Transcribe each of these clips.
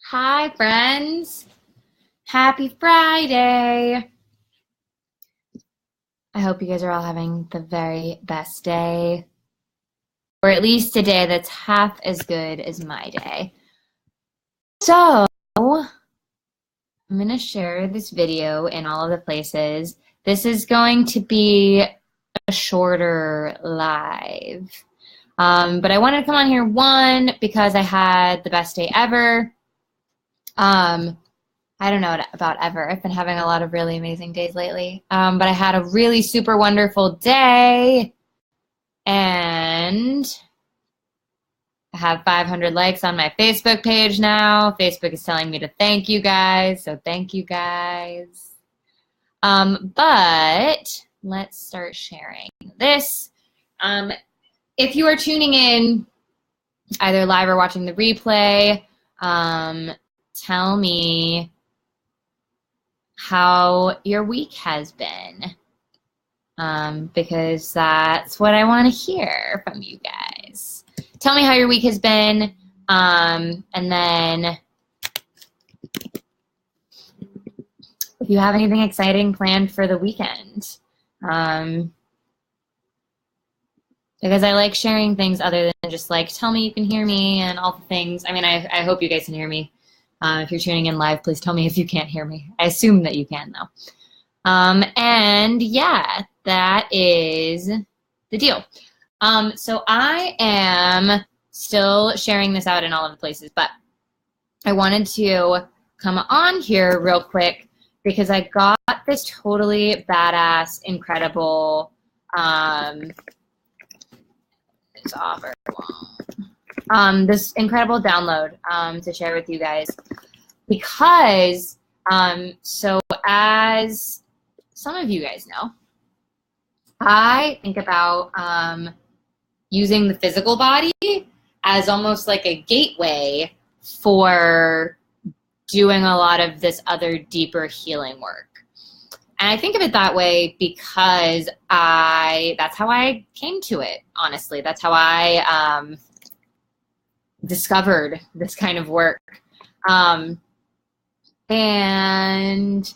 Hi, friends. Happy Friday. I hope you guys are all having the very best day, or at least a day that's half as good as my day. So, I'm going to share this video in all of the places. This is going to be a shorter live. But I wanted to come on here, one, because I had the best day ever. I don't know about ever. I've been having a lot of really amazing days lately. But I had a really super wonderful day. And I have 500 likes on my Facebook page now. Facebook is telling me to thank you guys. So thank you guys. But let's start sharing this. If you are tuning in, either live or watching the replay, tell me how your week has been, because that's what I want to hear from you guys. Tell me how your week has been, and then if you have anything exciting planned for the weekend, because I like sharing things other than just like, tell me you can hear me and all the things. I mean, I hope you guys can hear me. If you're tuning in live, please tell me if you can't hear me. I assume that you can, though. And yeah, that is the deal. So I am still sharing this out in all of the places, but I wanted to come on here real quick because I got this totally badass, incredible, this incredible download to share with you guys, because so as some of you guys know, I think about using the physical body as almost like a gateway for doing a lot of this other deeper healing work. And I think of it that way because that's how I came to it, honestly. That's how I discovered this kind of work. And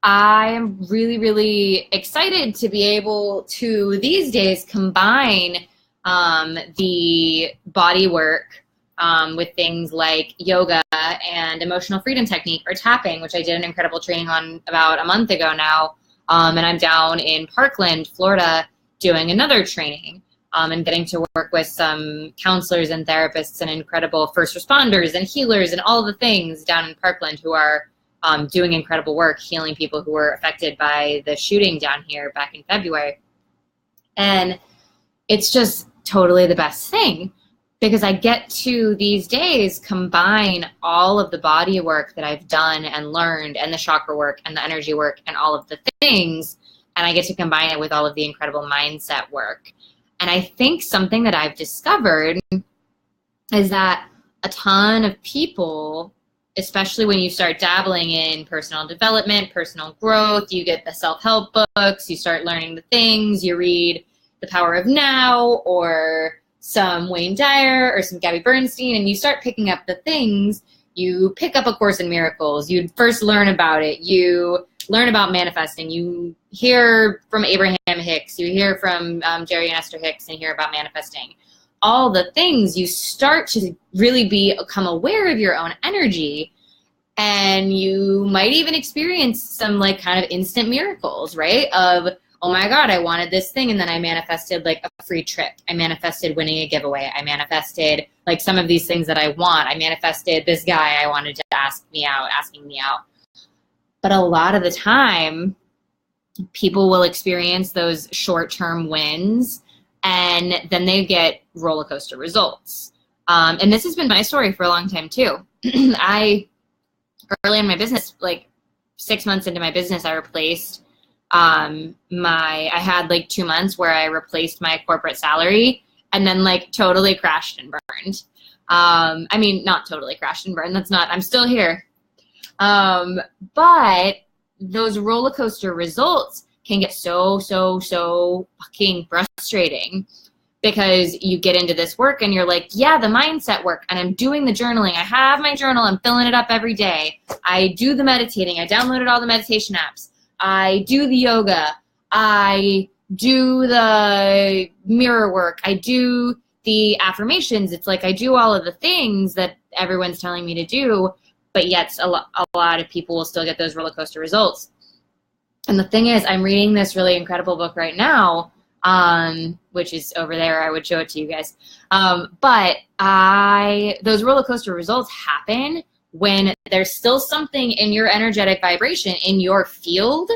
I am really, really excited to be able to, these days, combine the body work with things like yoga and emotional freedom technique or tapping, which I did an incredible training on about a month ago now. And I'm down in Parkland, Florida, doing another training and getting to work with some counselors and therapists and incredible first responders and healers and all the things down in Parkland who are doing incredible work, healing people who were affected by the shooting down here back in February. And it's just totally the best thing, because I get to these days combine all of the body work that I've done and learned, and the chakra work and the energy work and all of the things, and I get to combine it with all of the incredible mindset work. And I think something that I've discovered is that a ton of people, especially when you start dabbling in personal development, personal growth, you get the self-help books, you start learning the things, you read The Power of Now or some Wayne Dyer or some Gabby Bernstein, and you start picking up the things. You pick up A Course in Miracles, you first learn about it, you learn about manifesting, you hear from Abraham Hicks, you hear from Jerry and Esther Hicks and hear about manifesting. All the things, you start to really become aware of your own energy, and you might even experience some like kind of instant miracles, right? Of, oh my God, I wanted this thing, and then I manifested like a free trip. I manifested winning a giveaway. I manifested like some of these things that I want. I manifested this guy I wanted to asking me out. But a lot of the time, people will experience those short-term wins, and then they get roller coaster results. And this has been my story for a long time too. Early in my business, like 6 months into my business, I replaced I had like 2 months where I replaced my corporate salary and then like totally crashed and burned. I mean, not totally crashed and burned. I'm still here. But those roller coaster results can get so fucking frustrating, because you get into this work and you're like, yeah, the mindset work, and I'm doing the journaling. I have my journal. I'm filling it up every day. I do the meditating. I downloaded all the meditation apps. I do the yoga. I do the mirror work. I do the affirmations. It's like I do all of the things that everyone's telling me to do, but yet a lot of people will still get those roller coaster results. And the thing is, I'm reading this really incredible book right now, which is over there. I would show it to you guys. But those roller coaster results happen when there's still something in your energetic vibration in your field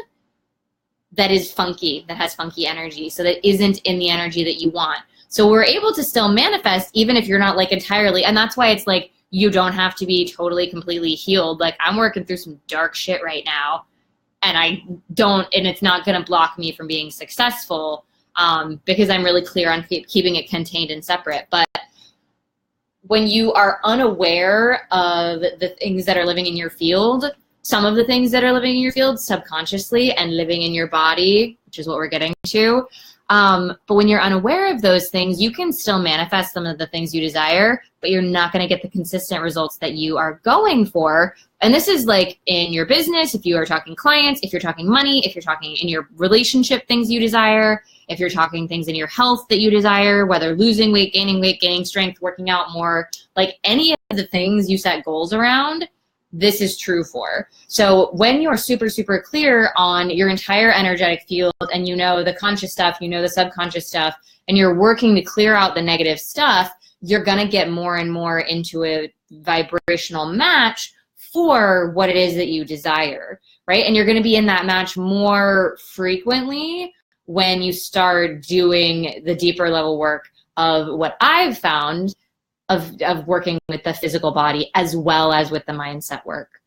that is funky, that has funky energy, so that isn't in the energy that you want. So we're able to still manifest even if you're not like entirely, and that's why it's like you don't have to be totally completely healed. Like I'm working through some dark shit right now, and it's not going to block me from being successful, because I'm really clear on keeping it contained and separate. But when you are unaware of the things that are living in your field, some of the things that are living in your field subconsciously and living in your body, which is what we're getting to. But when you're unaware of those things, you can still manifest some of the things you desire, but you're not going to get the consistent results that you are going for. And this is like in your business, if you are talking clients, if you're talking money, if you're talking in your relationship things you desire, if you're talking things in your health that you desire, whether losing weight, gaining strength, working out more, like any of the things you set goals around, this is true for. So when you're super, super clear on your entire energetic field and you know the conscious stuff, you know the subconscious stuff, and you're working to clear out the negative stuff, you're going to get more and more into a vibrational match for what it is that you desire, right? And you're going to be in that match more frequently when you start doing the deeper level work of what I've found of working with the physical body as well as with the mindset work.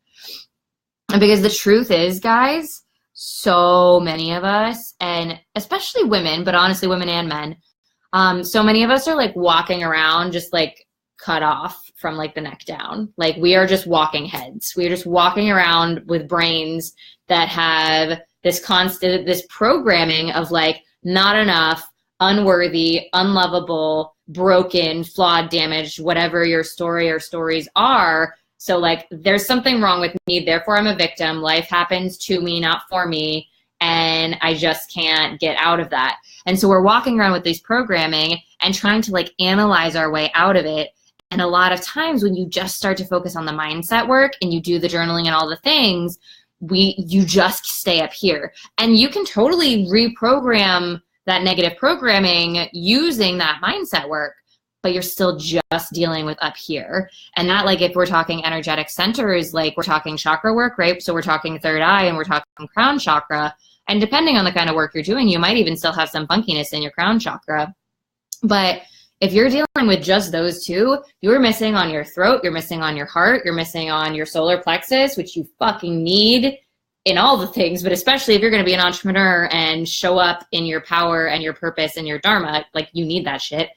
And because the truth is, guys, so many of us, and especially women, but honestly women and men, so many of us are like walking around just like cut off from like the neck down. Like we are just walking heads. We are just walking around with brains that have this programming of like not enough, unworthy, unlovable, broken, flawed, damaged, whatever your story or stories are. So like there's something wrong with me, therefore I'm a victim. Life happens to me, not for me, and I just can't get out of that. And so we're walking around with this programming and trying to like analyze our way out of it. And a lot of times when you just start to focus on the mindset work and you do the journaling and all the things, you just stay up here. And you can totally reprogram that negative programming using that mindset work, but you're still just dealing with up here. And that, like, if we're talking energetic centers, like we're talking chakra work, right? So we're talking third eye and we're talking crown chakra. And depending on the kind of work you're doing, you might even still have some funkiness in your crown chakra. But if you're dealing with just those two, you're missing on your throat, you're missing on your heart, you're missing on your solar plexus, which you fucking need in all the things, but especially if you're going to be an entrepreneur and show up in your power and your purpose and your dharma, like you need that shit.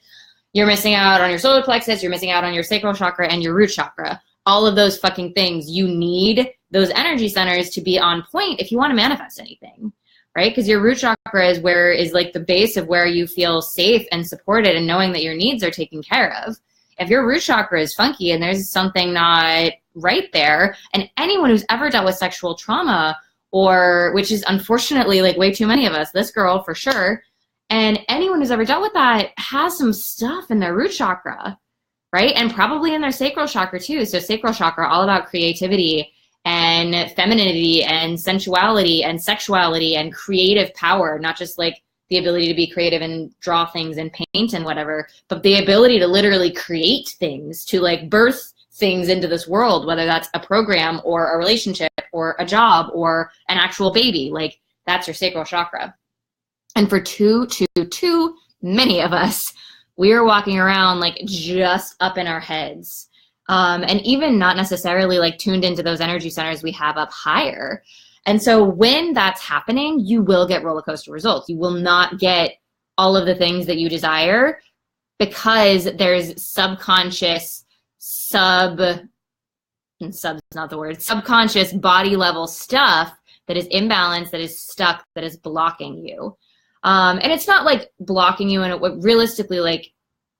You're missing out on your solar plexus, you're missing out on your sacral chakra and your root chakra. All of those fucking things, you need those energy centers to be on point if you want to manifest anything, right? Because your root chakra is like the base of where you feel safe and supported and knowing that your needs are taken care of. If your root chakra is funky and there's something not right there, and anyone who's ever dealt with sexual trauma, or which is unfortunately like way too many of us, this girl for sure, and anyone who's ever dealt with that has some stuff in their root chakra, right? And probably in their sacral chakra too. So sacral chakra, all about creativity and femininity and sensuality and sexuality and creative power, not just like the ability to be creative and draw things and paint and whatever, but the ability to literally create things, to like birth things into this world, whether that's a program or a relationship or a job or an actual baby. Like that's your sacral chakra. And for too many of us, we are walking around like just up in our heads, and even not necessarily like tuned into those energy centers we have up higher. And so when that's happening, you will get roller coaster results. You will not get all of the things that you desire because there's subconscious, subconscious body level stuff that is imbalanced, that is stuck, that is blocking you. And it's not like blocking you in it. What realistically, like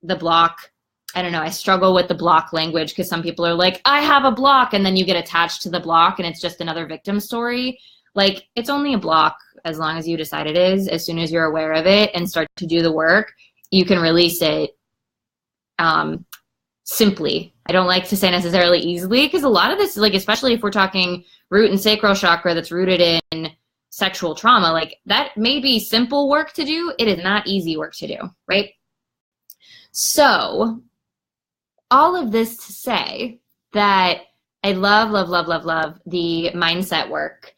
the block, I don't know, I struggle with the block language because some people are like, I have a block, and then you get attached to the block and it's just another victim story. Like, it's only a block as long as you decide it is. As soon as you're aware of it and start to do the work, you can release it simply. I don't like to say necessarily easily, because a lot of this, like, especially if we're talking root and sacral chakra that's rooted in sexual trauma, like that may be simple work to do. It is not easy work to do, right? So all of this to say that I love, love, love, love, love the mindset work,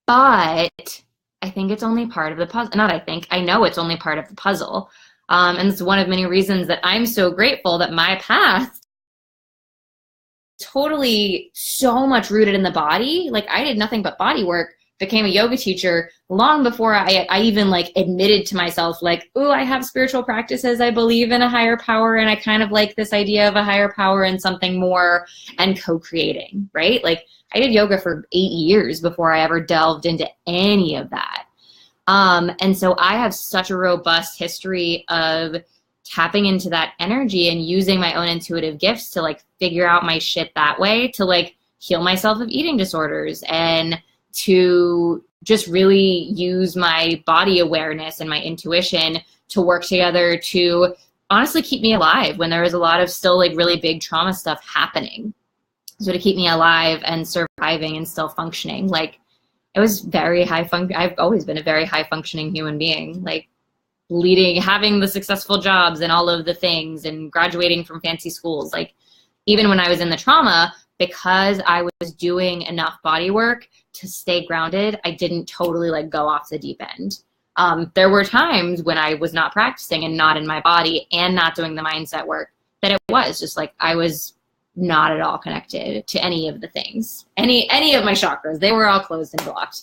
but I think it's only part of the puzzle. Not I think, I know it's only part of the puzzle. And it's one of many reasons that I'm so grateful that my path totally so much rooted in the body. Like, I did nothing but body work, became a yoga teacher long before I even like admitted to myself, like, oh, I have spiritual practices. I believe in a higher power. And I kind of like this idea of a higher power and something more, and co-creating, right? Like, I did yoga for 8 years before I ever delved into any of that. And so I have such a robust history of tapping into that energy and using my own intuitive gifts to like figure out my shit that way, to like heal myself of eating disorders, and to just really use my body awareness and my intuition to work together to honestly keep me alive when there was a lot of still like really big trauma stuff happening. So to keep me alive and surviving and still functioning, like, it was very I've always been a very high functioning human being, like having the successful jobs and all of the things and graduating from fancy schools. Like, even when I was in the trauma, because I was doing enough body work to stay grounded, I didn't totally like go off the deep end. There were times when I was not practicing and not in my body and not doing the mindset work, that it was just like I was not at all connected to any of the things, any of my chakras. They were all closed and blocked.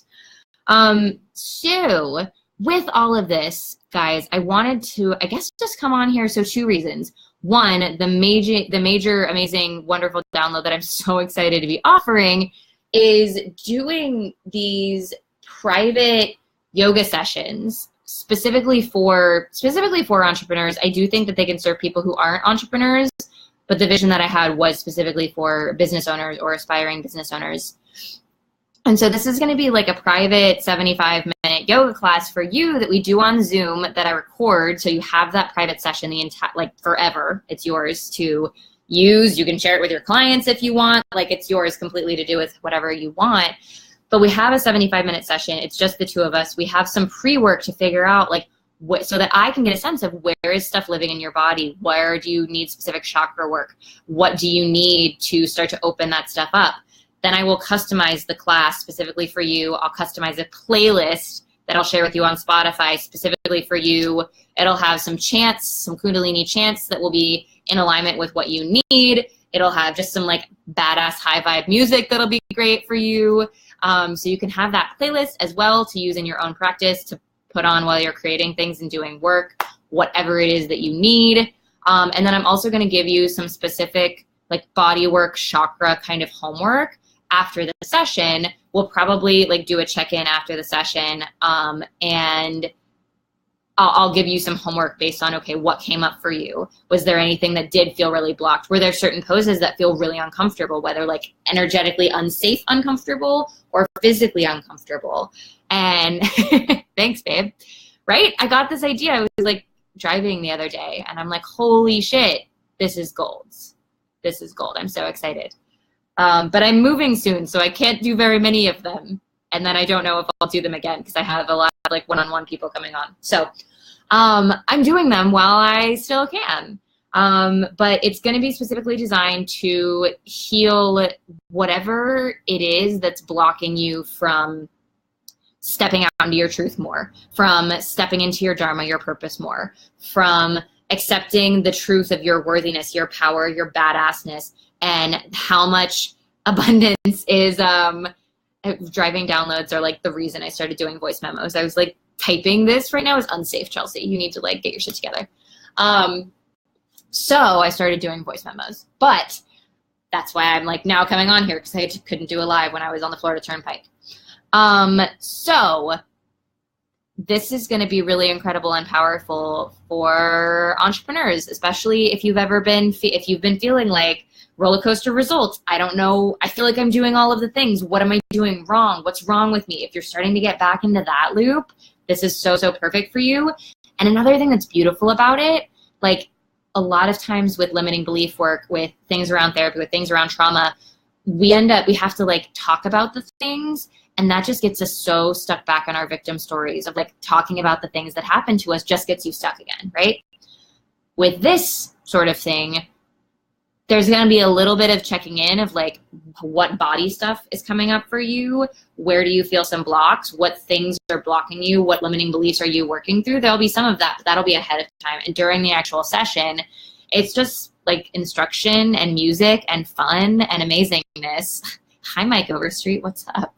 So with all of this, guys, I wanted to, I guess, just come on here. So 2 reasons. One, the major, amazing, wonderful download that I'm so excited to be offering is doing these private yoga sessions specifically for entrepreneurs. I do think that they can serve people who aren't entrepreneurs, but the vision that I had was specifically for business owners or aspiring business owners. And so this is going to be like a private 75-minute yoga class for you that we do on Zoom that I record. So you have that private session the entire, like, forever. It's yours to use. You can share it with your clients if you want. Like, it's yours completely to do with whatever you want. But we have a 75-minute session. It's just the 2 of us. We have some pre-work to figure out, like, so that I can get a sense of where is stuff living in your body? Where do you need specific chakra work? What do you need to start to open that stuff up? Then I will customize the class specifically for you. I'll customize a playlist that I'll share with you on Spotify specifically for you. It'll have some chants, some Kundalini chants that will be in alignment with what you need. It'll have just some like badass high vibe music that'll be great for you. So you can have that playlist as well to use in your own practice, to put on while you're creating things and doing work, whatever it is that you need. And then I'm also going to give you some specific like body work, chakra kind of homework after the session. We'll probably like do a check-in after the session, and I'll give you some homework based on, okay, what came up for you? Was there anything that did feel really blocked? Were there certain poses that feel really uncomfortable, whether like energetically unsafe, uncomfortable, or physically uncomfortable? And thanks, babe. Right? I got this idea. I was like driving the other day and I'm like, holy shit, this is gold. This is gold. I'm so excited. But I'm moving soon, so I can't do very many of them. And then I don't know if I'll do them again because I have a lot of like one-on-one people coming on. So I'm doing them while I still can. But it's going to be specifically designed to heal whatever it is that's blocking you from stepping out into your truth more, from stepping into your dharma, your purpose more, from accepting the truth of your worthiness, your power, your badassness, and how much abundance is driving downloads are like the reason I started doing voice memos. I was like, typing this right now is unsafe, Chelsea. You need to like get your shit together. So I started doing voice memos, but that's why I'm like now coming on here, because I couldn't do a live when I was on the Florida Turnpike. So this is going to be really incredible and powerful for entrepreneurs, especially if you've been feeling like roller coaster results. I don't know. I feel like I'm doing all of the things. What am I doing wrong? What's wrong with me? If you're starting to get back into that loop, this is so, so perfect for you. And another thing that's beautiful about it, like a lot of times with limiting belief work, with things around therapy, with things around trauma, we have to like talk about the things, and that just gets us so stuck back in our victim stories of like talking about the things that happened to us just gets you stuck again, right? With this sort of thing, there's going to be a little bit of checking in of like what body stuff is coming up for you. Where do you feel some blocks? What things are blocking you? What limiting beliefs are you working through? There'll be some of that, but that'll be ahead of time. And during the actual session, it's just like instruction and music and fun and amazingness. Hi, Mike Overstreet. What's up?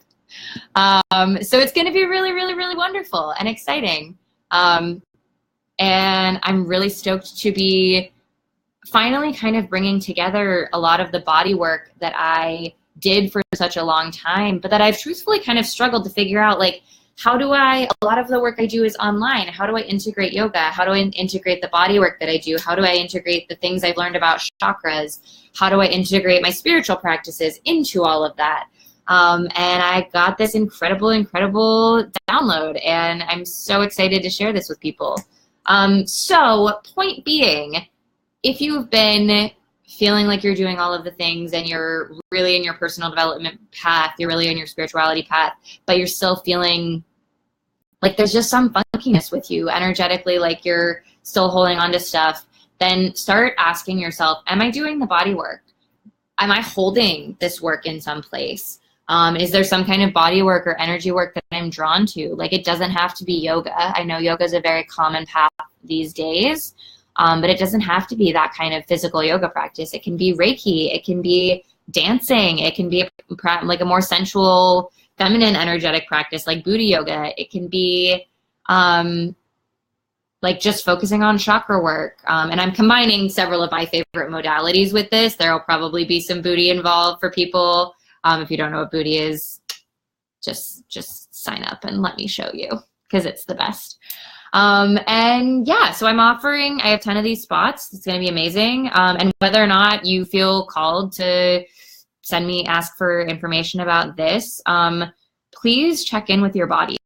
So it's going to be really, really, really wonderful and exciting. And I'm really stoked to be finally kind of bringing together a lot of the body work that I did for such a long time, but that I've truthfully kind of struggled to figure out, like, a lot of the work I do is online. How do I integrate yoga? How do I integrate the body work that I do? How do I integrate the things I've learned about chakras? How do I integrate my spiritual practices into all of that? And I got this incredible download, and I'm so excited to share this with people. So point being, if you've been feeling like you're doing all of the things and you're really in your personal development path, you're really in your spirituality path, but you're still feeling like there's just some funkiness with you energetically, like you're still holding on to stuff, then start asking yourself, am I doing the body work? Am I holding this work in some place? Is there some kind of body work or energy work that I'm drawn to? Like, it doesn't have to be yoga. I know yoga is a very common path these days. But it doesn't have to be that kind of physical yoga practice. It can be Reiki. It can be dancing. It can be like a more sensual, feminine, energetic practice like Buddha yoga. It can be like just focusing on chakra work. And I'm combining several of my favorite modalities with this. There will probably be some booty involved for people. If you don't know what booty is, just sign up and let me show you, because it's the best. And yeah, so I have 10 of these spots. It's going to be amazing. And whether or not you feel called to ask for information about this, please check in with your body,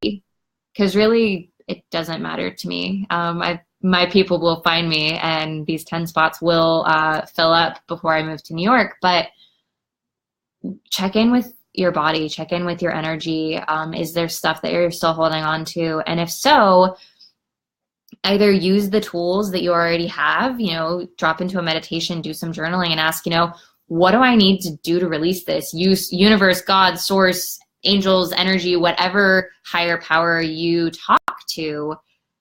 because really it doesn't matter to me. My people will find me, and these 10 spots will fill up before I move to New York, but check in with your body, check in with your energy. Is there stuff that you're still holding on to? And if so, either use the tools that you already have, drop into a meditation, do some journaling, and ask, what do I need to do to release this? Use universe, God, source, angels, energy, whatever higher power you talk to,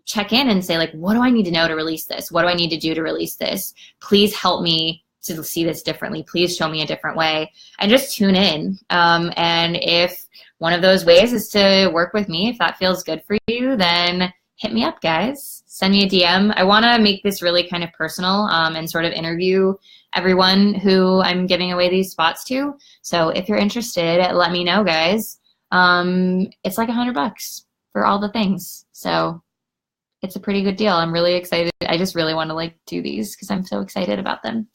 check in and say, like, what do I need to know to release this? What do I need to do to release this? Please help me to see this differently. Please show me a different way, and just tune in. And if one of those ways is to work with me, if that feels good for you, then hit me up, guys. Send me a DM. I want to make this really kind of personal and sort of interview everyone who I'm giving away these spots to. So if you're interested, let me know, guys. It's like $100 for all the things. So it's a pretty good deal. I'm really excited. I just really want to do these because I'm so excited about them.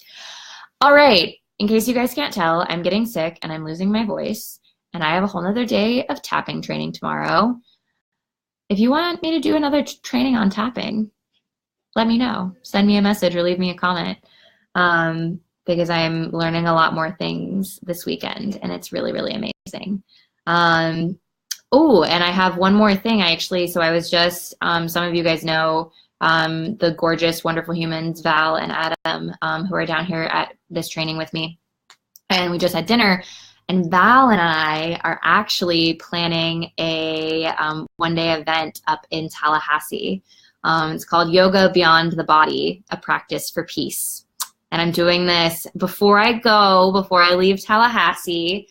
All right. In case you guys can't tell, I'm getting sick and I'm losing my voice, and I have a whole nother day of tapping training tomorrow. If you want me to do another training on tapping, let me know. Send me a message or leave me a comment, because I'm learning a lot more things this weekend, and it's really, really amazing. Oh, and I have one more thing. So I was just, some of you guys know the gorgeous, wonderful humans, Val and Adam, who are down here at this training with me. And we just had dinner. And Val and I are actually planning a one-day event up in Tallahassee. It's called Yoga Beyond the Body, a practice for peace. And I'm doing this before I leave Tallahassee,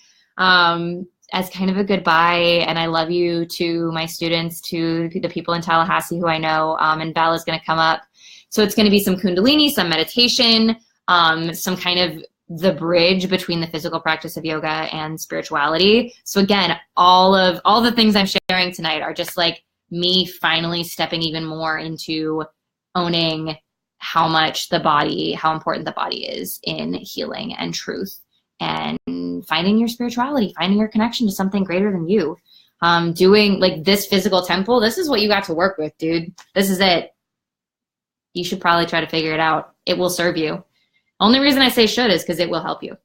as kind of a goodbye. And I love you to my students, to the people in Tallahassee who I know. And Val is going to come up. So it's going to be some Kundalini, some meditation, some kind of the bridge between the physical practice of yoga and spirituality. So again, all the things I'm sharing tonight are just like me finally stepping even more into owning how much the body, how important the body is in healing and truth, and finding your spirituality, finding your connection to something greater than you. Doing like this physical temple, this is what you got to work with, dude. This is it. You should probably try to figure it out. It will serve you. Only reason I say should is because it will help you.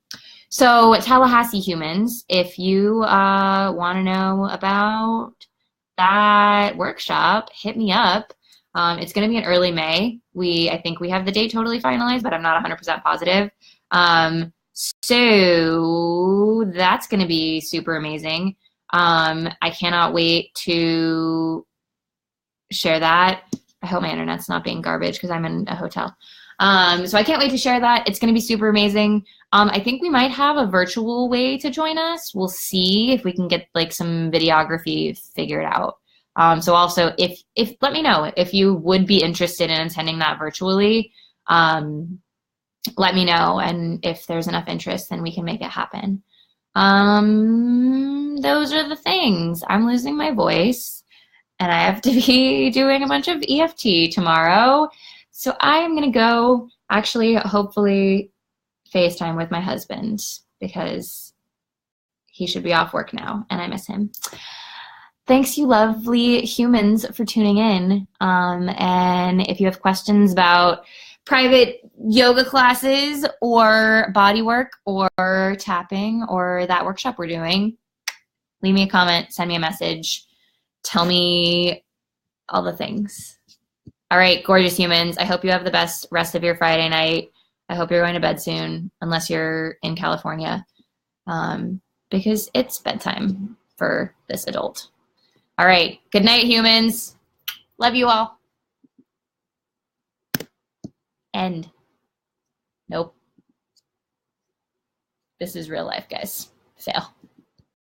So Tallahassee humans, if you want to know about that workshop, hit me up. It's going to be in early May. I think we have the date totally finalized, but I'm not 100% positive. So that's going to be super amazing. I cannot wait to share that. I hope my internet's not being garbage because I'm in a hotel. So I can't wait to share that. It's going to be super amazing. I think we might have a virtual way to join us. We'll see if we can get like some videography figured out. So also if let me know if you would be interested in attending that virtually. Let me know, and if there's enough interest, then we can make it happen. Those are the things. I'm losing my voice, and I have to be doing a bunch of EFT tomorrow. So I'm going to go actually hopefully FaceTime with my husband because he should be off work now, and I miss him. Thanks, you lovely humans, for tuning in. And if you have questions about private yoga classes or body work or tapping or that workshop we're doing, leave me a comment, send me a message, tell me all the things. All right, gorgeous humans. I hope you have the best rest of your Friday night. I hope you're going to bed soon, unless you're in California, because it's bedtime for this adult. All right, good night, humans. Love you all. End. Nope. This is real life, guys. Fail.